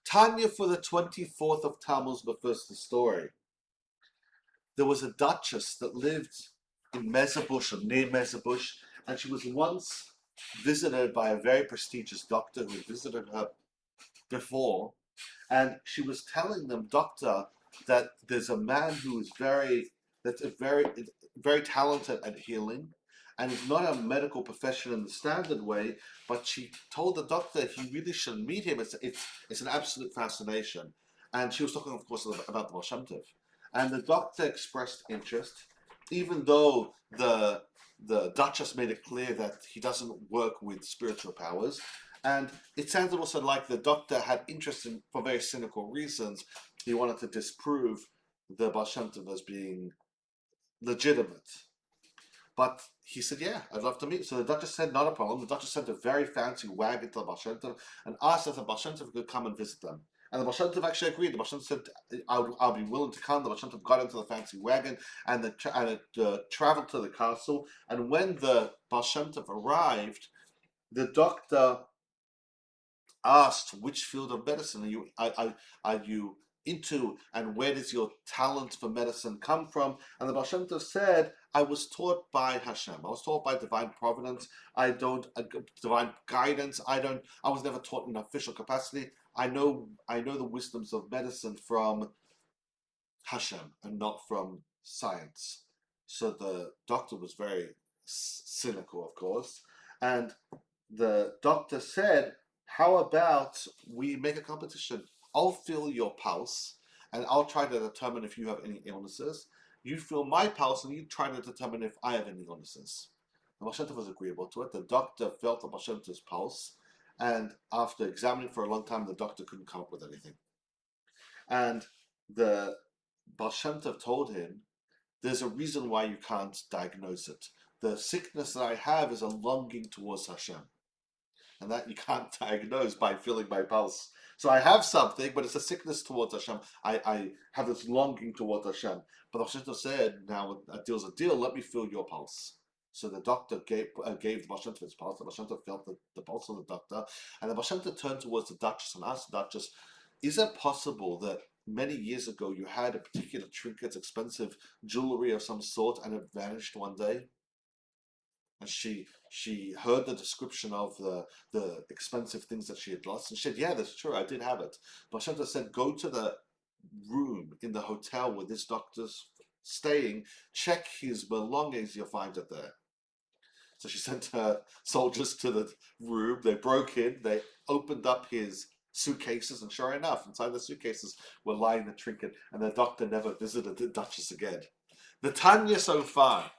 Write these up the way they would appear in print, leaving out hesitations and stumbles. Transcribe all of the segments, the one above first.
Tanya for the 24th of Tammuz, but first the story. There was a duchess that lived in Mezzabush, or near Mezzabush, and she was once visited by a very prestigious doctor who had visited her before, and she was telling them, doctor, that there's a man who is that's a very talented at healing, and is not a medical profession in the standard way. But she told the doctor he really should meet him. It's an absolute fascination, and she was talking, of course, about the Baal Shem Tov. And the doctor expressed interest, even though the Duchess made it clear that he doesn't work with spiritual powers. And it sounded also like the doctor had interest in, for very cynical reasons, he wanted to disprove the Baal Shem Tov as being legitimate. But he said, yeah, I'd love to meet. So the Duchess said, not a problem. The Duchess sent a very fancy wagon to the Baal Shem Tov and asked if the Baal Shem Tov could come and visit them. And the Baal Shem Tov actually agreed. The Baal Shem Tov said, I'll be willing to come. The Baal Shem Tov got into the fancy wagon and it traveled to the castle. And when the Baal Shem Tov arrived, the doctor asked, which field of medicine are you into, and where does your talent for medicine come from? And the Baal Shem Tov said, I was taught by Hashem. I was taught by divine providence. I don't divine guidance. I was never taught in an official capacity. I know the wisdoms of medicine from Hashem and not from science. So the doctor was very cynical, of course, and the doctor said, how about we make a competition? I'll feel your pulse, and I'll try to determine if you have any illnesses. You feel my pulse, and you try to determine if I have any illnesses. The Baal Shem Tov was agreeable to it. The doctor felt the Baal Shem Tov's pulse, and after examining for a long time, the doctor couldn't come up with anything. And the Baal Shem Tov told him, there's a reason why you can't diagnose it. The sickness that I have is a longing towards Hashem. And that you can't diagnose by feeling my pulse. So I have something, but it's a sickness towards Hashem. I have this longing towards Hashem. But the Baal Shem Tov said, now a deal's a deal, let me feel your pulse. So the doctor gave the Baal Shem Tov his pulse. The Baal Shem Tov felt the pulse of the doctor. And the Baal Shem Tov turned towards the Duchess and asked the Duchess, is it possible that many years ago you had a particular trinket, expensive jewelry of some sort, and it vanished one day? And she heard the description of the expensive things that she had lost, and she said, yeah, that's true, I did have it. But Shanta said, go to the room in the hotel where this doctor's staying, check his belongings, you'll find it there. So she sent her soldiers to the room, they broke in, they opened up his suitcases, and sure enough, inside the suitcases were lying the trinket, and the doctor never visited the Duchess again. The Tanya so far.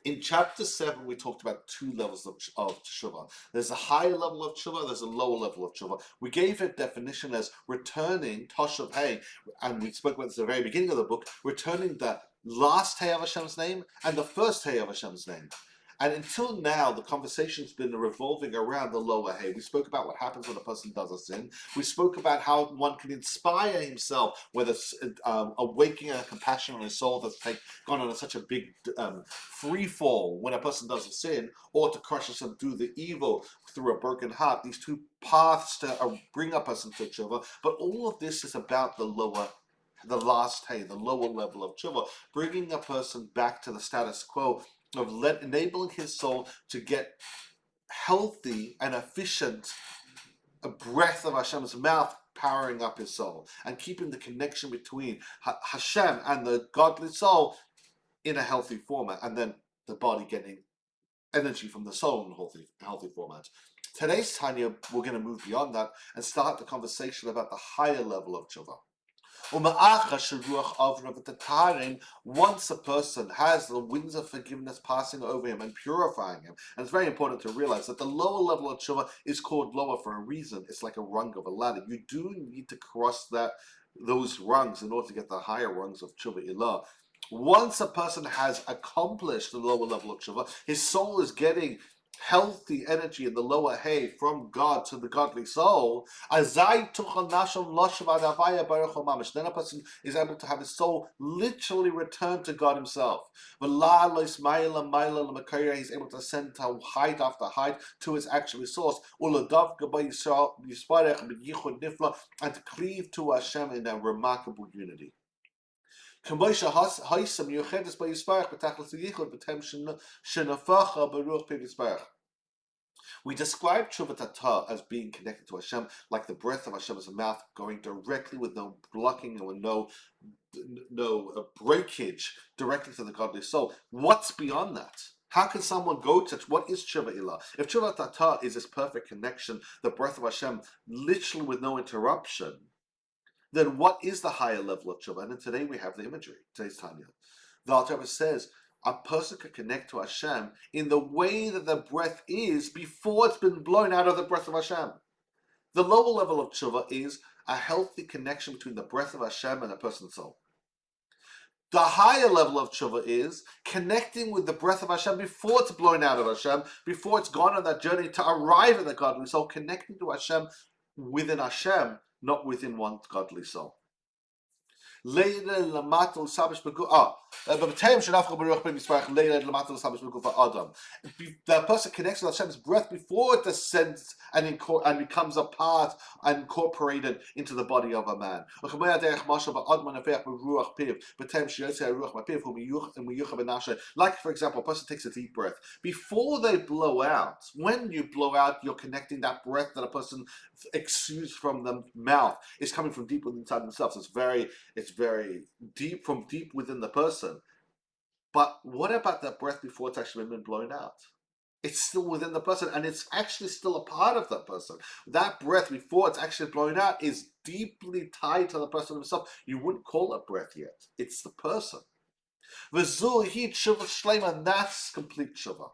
In chapter 7, we talked about two levels of Teshuvah. There's a higher level of Teshuvah, there's a lower level of Teshuvah. We gave it definition as returning Toshav Hey, and we spoke about this at the very beginning of the book, returning the last Hey of Hashem's name and the first Hey of Hashem's name. And until now, the conversation's been revolving around the lower Hey. We spoke about what happens when a person does a sin. We spoke about how one can inspire himself, whether it's awakening a compassion in his soul that's gone on such a big free fall when a person does a sin, or to crush us and do the evil through a broken heart. These two paths to bring a person to tshuva. But all of this is about the last Hey, the lower level of tshuva, bringing a person back to the status quo of enabling his soul to get healthy and efficient a breath of Hashem's mouth powering up his soul and keeping the connection between Hashem and the godly soul in a healthy format, and then the body getting energy from the soul in a healthy format. Today's Tanya, we're going to move beyond that and start the conversation about the higher level of tshuva. Once a person has the winds of forgiveness passing over him and purifying him, and it's very important to realize that the lower level of tshuva is called lower for a reason. It's like a rung of a ladder. You do need to cross those rungs in order to get the higher rungs of tshuva ilah. Once a person has accomplished the lower level of tshuva, his soul is getting healthy energy in the lower hay from God to the godly soul, then a person is able to have his soul literally return to God himself. He's able to ascend to height after height to his actual source, and to cleave to Hashem in a remarkable unity. We describe Teshuvah Tata as being connected to Hashem, like the breath of Hashem's mouth, going directly with no blocking and with no breakage directly to the godly soul. What's beyond that? How can someone go to what is Teshuvah Ilah? If Teshuvah Tata is this perfect connection, the breath of Hashem, literally with no interruption, then what is the higher level of Teshuvah? And then today we have the imagery. Today's Tanya. The HaTeshuvah says a person can connect to Hashem in the way that the breath is before it's been blown out of the breath of Hashem. The lower level of Teshuvah is a healthy connection between the breath of Hashem and a person's soul. The higher level of Teshuvah is connecting with the breath of Hashem before it's blown out of Hashem, before it's gone on that journey to arrive at the godly soul, connecting to Hashem within Hashem, not within one godly soul. The person connects with Hashem's breath before it descends and becomes a part and incorporated into the body of a man. Like, for example, a person takes a deep breath. Before they blow out, when you blow out, you're connecting that breath that a person exudes from the mouth is coming from deep inside themselves. It's very deep, from deep within the person. But what about that breath before it's actually been blown out? It's still within the person, and it's actually still a part of that person. That breath before it's actually blown out is deeply tied to the person himself. You wouldn't call it breath yet. It's the person. And that's complete Teshuvah.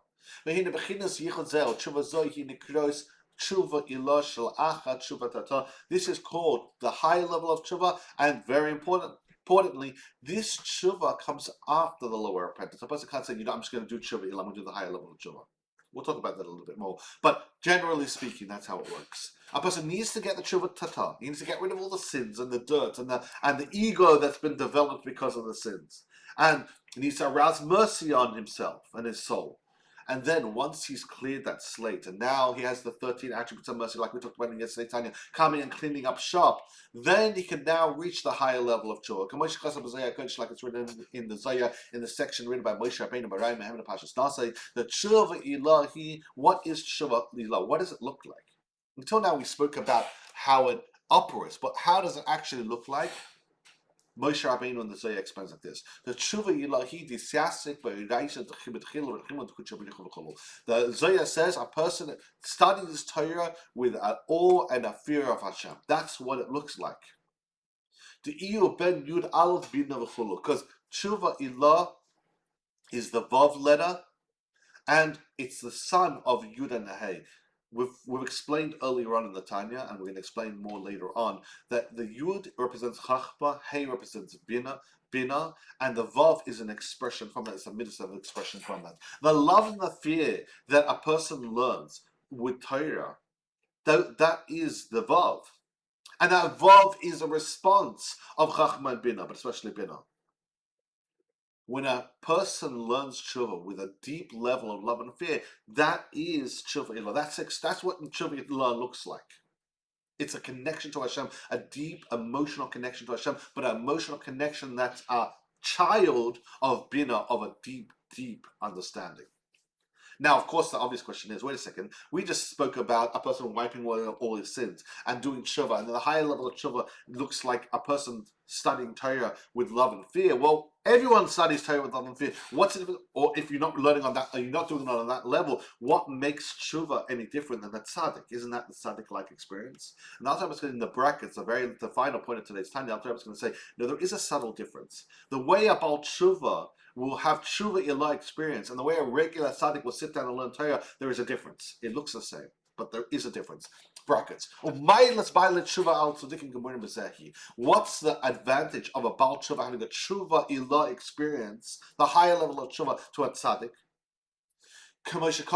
This is called the high level of Teshuvah, and very importantly, this Teshuvah comes after the lower repentance. A person can't say, I'm just going to do Teshuvah, I'm going to do the higher level of Teshuvah. We'll talk about that a little bit more. But generally speaking, that's how it works. A person needs to get the Teshuvah Tata. He needs to get rid of all the sins and the dirt and the ego that's been developed because of the sins. And he needs to arouse mercy on himself and his soul. And then once he's cleared that slate, and now he has the 13 attributes of mercy, like we talked about in yesterday, Tanya, coming and cleaning up shop, then he can now reach the higher level of Teshuvah. Like it's written in the Zayah, in the section written by Moshe Rabbeinu, Barai Mehem Pashas Nasei, the Teshuvah Ilahi. What is Teshuvah Ilah? What does it look like? Until now we spoke about how it operates, but how does it actually look like? Moshe Rabbeinu in the Zohar explains like this: the Teshuvah Ilahi disasik b'iraisa d'chibetchil v'chimot kuchav. The Zohar says a person studies his Torah with an awe and a fear of Hashem. That's what it looks like. The Iyu ben Yud Aleph Bina v'chulu, because Teshuvah Ilah is the Vav letter, and it's the son of Yud and Hey. We've explained earlier on in the Tanya, and we're going to explain more later on, that the Yud represents Chachma, Hey represents Bina, and the Vav is an expression from that. It's a mitzvah of expression from that. The love and the fear that a person learns with Torah, that is the Vav. And that Vav is a response of Chachma and Bina, but especially Bina. When a person learns Teshuvah with a deep level of love and fear, that is Teshuvah Ilah. That's what Teshuvah Ilah looks like. It's a connection to Hashem, a deep emotional connection to Hashem, but an emotional connection that's a child of Bina, of a deep, deep understanding. Now, of course, the obvious question is, wait a second, we just spoke about a person wiping away all his sins and doing Teshuvah, and the higher level of Teshuvah looks like a person studying Torah with love and fear. Well, everyone studies Torah with love and fear. What's it, or if you're not learning on that, or you're not doing it on that level, what makes Teshuvah any different than that tzaddik? Isn't that the tzaddik-like experience? And I'll tell you in the brackets, the final point of today's Tanya, I'll tell you going to say, no, there is a subtle difference. The way about Teshuvah will have Teshuvah Ilah experience, and the way a regular tzaddik will sit down and learn Torah, there is a difference. It looks the same, but there is a difference. Brackets. What's the advantage of a Baal Teshuvah having a Teshuvah Ilah experience, the higher level of Teshuvah, to a tzaddik? Like it's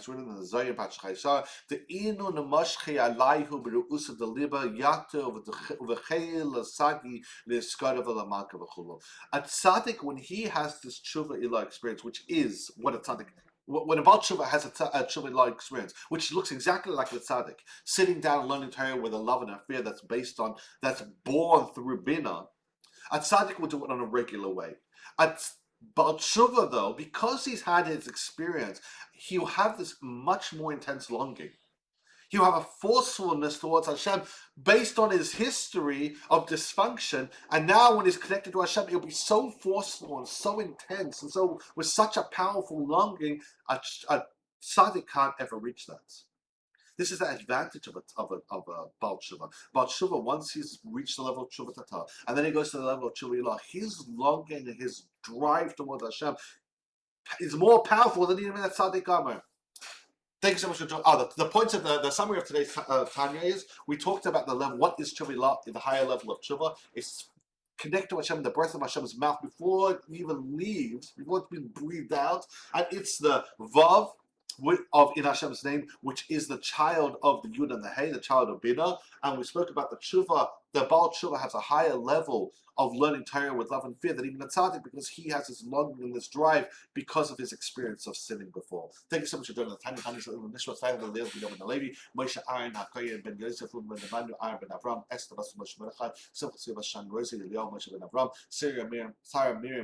written in the Zohar Parshas Chayesar, the inu nemashchi alayhu beruusa deliba yato v'cheil l'sagi l'eskarav l'malka v'chulo. A tzaddik, when he has this tshuva ilah experience, which is what a tzaddik, when a Baal Tshuva has a tshuva ilah experience, which looks exactly like the tzaddik, sitting down and learning Torah with a love and a fear that's born through bina, a tzaddik will do it on a regular way. Baal Tshuva, though, because he's had his experience, he'll have this much more intense longing. He'll have a forcefulness towards Hashem based on his history of dysfunction. And now when he's connected to Hashem, he'll be so forceful and so intense and so with such a powerful longing, a tzaddik can't ever reach that. This is the advantage of a Baal Tshuva. Baal Tshuva, once he's reached the level of Tshuva Tata, and then he goes to the level of Tshuva Ilah, his longing and his drive towards Hashem is more powerful than even a Tzaddik Gamer. Thank you so much for joining. The points of the summary of today's Tanya is, we talked about the level, what is Tshuva Ilah, the higher level of Tshuva. It's connect to Hashem, the breath of Hashem's mouth before it even leaves, before it's been breathed out, and it's the Vav, of in Hashem's name, which is the child of the Yud and the Hey, the child of Bina. And we spoke about the Tshuva. The Baal Tshuva has a higher level of learning Torah with love and fear than even the Tzaddik, because he has this longing and this drive because of his experience of sinning before. Thank you so much for doing the Tanya, Nishma Tzayim, the Lev, Ben the Levi, Moshe Aaron, HaKoyen, Ben Yosef, Ben Emmanuel, Aaron, Ben Avram, Esther, Bas Moshe Menachai, Simcha Tzivas, Shan Rosie, Eliyahu, Moshe Ben Avram, Sarah Miriam,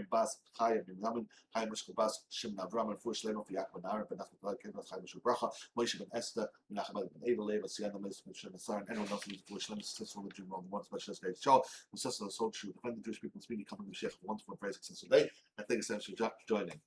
Bas, Chaya, Ben Yamin, Chaya Mishko Bas, Shem Avram, and Fush Leno, Fiak, Ben Aaron, Ben Nachman, Chaya Mishko Bracha, Moshe Ben Esther, Menachem, Ben Abel, Leva, Sienna, Moshe Ben Shem Asar, and anyone else who is Fush Leno, successful in the dream of one special day. Show, successful in the soul, true, defend the Jewish people, speaking, coming to Sheikh, wonderful and very successful day. And thank you so much for joining.